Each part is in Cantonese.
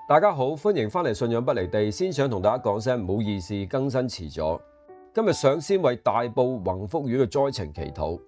大家好，歡迎翻嚟信仰不離地。先想同大家講聲唔好意思，更新遲咗。今日想先為大埔宏福苑嘅災情祈禱。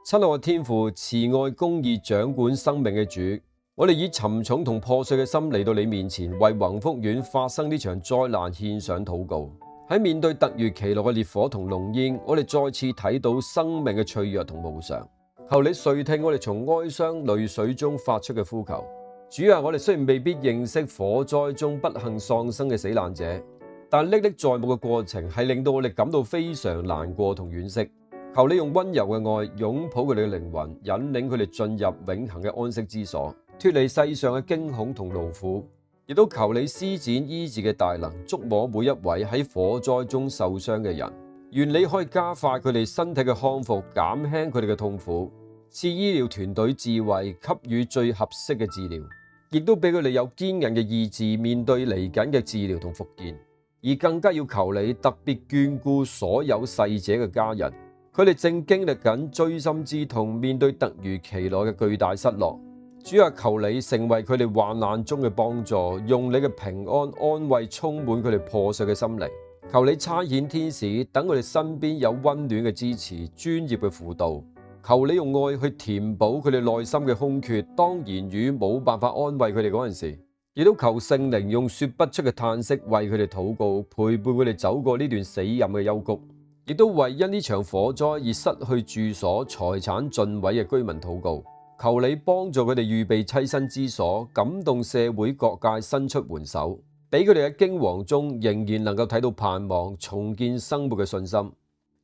親愛嘅天父，慈愛公義掌管生命嘅主，我哋以沉重同破碎嘅心嚟到你面前，為宏福苑發生呢場災難獻上禱告。喺面對突如其來嘅烈火同濃煙，我哋再次睇到生命嘅脆弱同無常。求你垂聽我哋從哀傷淚水中發出嘅呼求。主啊，我哋雖然未必認識火災中不幸喪生嘅死難者，但歷歷在目嘅過程係令到我哋感到非常難過同惋惜。求你用溫柔嘅愛擁抱佢哋嘅靈魂，引領佢哋進入永恆嘅安息之所，脫離世上嘅驚恐同勞苦。亦都求你施展醫治嘅大能，觸摸每一位喺火災中受傷嘅人。願你可以加快佢哋身體嘅康復，減輕佢哋嘅痛苦。賜醫療團隊智慧，給予最合適嘅治療，亦都俾佢哋有堅韌嘅意志面對嚟緊嘅治療同復健。而更加要求你特別眷顧所有逝者嘅家人，佢哋正經歷緊錐心之痛，面對突如其來嘅巨大失落。主啊，求你成為佢哋患難中嘅幫助，用你嘅平安安慰充滿佢哋破碎嘅心靈。求你差遣天使，等佢哋身邊有溫暖嘅支持、專業嘅輔導。求你用愛去填補佢哋內心嘅空缺，當言語冇辦法安慰佢哋嗰陣時，亦都求聖靈用說不出嘅嘆息為佢哋禱告，陪伴佢哋走過呢段死蔭嘅幽谷，亦都為因呢場火災而失去住所、財產盡毀嘅居民禱告。求你幫助佢哋預備棲身之所，感動社會各界伸出援手，俾佢哋喺驚惶中仍然能夠睇到盼望，重建生活嘅信心。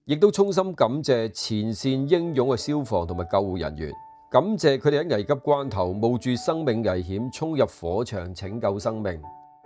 亦都衷心感謝前線英勇嘅消防同埋救護人員，感謝佢哋喺危急關頭冒住生命危險衝入火場拯救生命。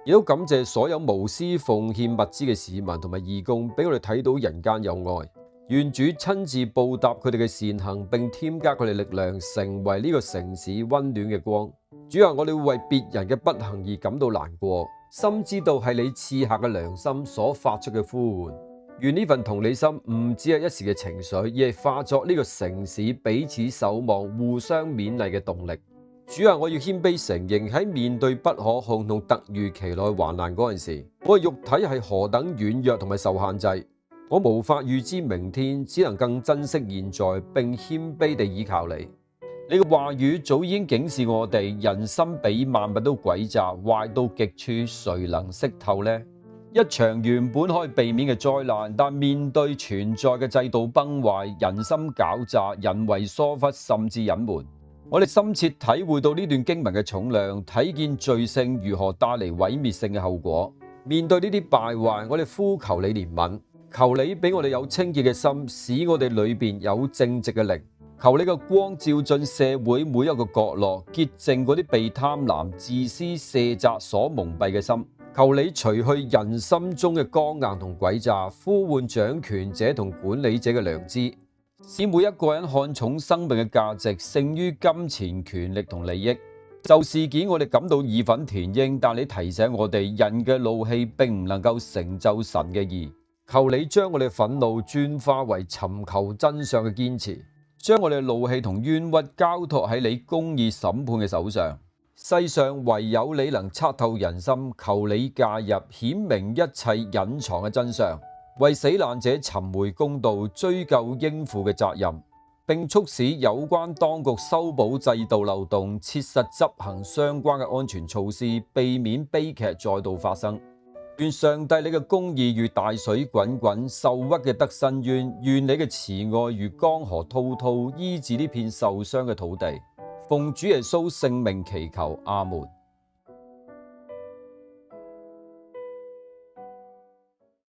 亦都感謝所有無私奉獻物資嘅市民同埋義工，俾我哋睇到人間有愛。願主親自報答佢哋嘅善行，並添加佢哋力量，成為呢個城市溫暖嘅光。主啊，我哋會為別人嘅不幸而感到難過，深知道係你賜下嘅良心所發出嘅呼喚。願呢份同理心唔只係一時嘅情緒，而係化作呢個城市彼此守望、互相勉勵嘅動力。主啊，我要謙卑承認，喺面對不可控同突如其來患難嗰陣時，我嘅肉體係何等軟弱同埋受限制。我無法預知明天，只能更珍惜現在，並謙卑地依靠你。你嘅話語早已經警示我哋，人心比萬物都詭詐，壞到極處，誰能識透呢？一場原本可以避免嘅災難，但面對存在嘅制度崩壞、人心狡詐、人為疏忽甚至隱瞞，我哋深切體會到呢段經文嘅重量，睇見罪性如何帶嚟毀滅性嘅後果。面對呢啲敗壞，我哋呼求你憐憫，求你俾我哋有清潔嘅心，使我哋裏邊有正直嘅靈。求你嘅光照進社會每一個角落，潔淨嗰啲被貪婪、自私、卸責所蒙蔽嘅心。求你除去人心中嘅剛硬同詭詐，呼喚掌權者同管理者嘅良知，使每一個人看重生命嘅價值勝於金錢、權力同利益。就事件我哋感到義憤填膺，但你提醒我哋，人嘅怒氣並唔能夠成就神嘅義。求你將我哋憤怒轉化為尋求真相嘅堅持，將我哋怒氣同冤屈交託喺你公義審判嘅手上。世上唯有你能測透人心，求你介入，顯明一切隱藏嘅真相，為死難者尋回公道，追究應負嘅責任，並促使有關當局修補制度漏洞，切實執行相關嘅安全措施，避免悲劇再度發生。願上帝你嘅公義如大水滾滾，受屈嘅得伸冤。願你嘅慈愛如江河滔滔，醫治呢片受傷嘅土地。奉主耶穌聖名祈求，阿門。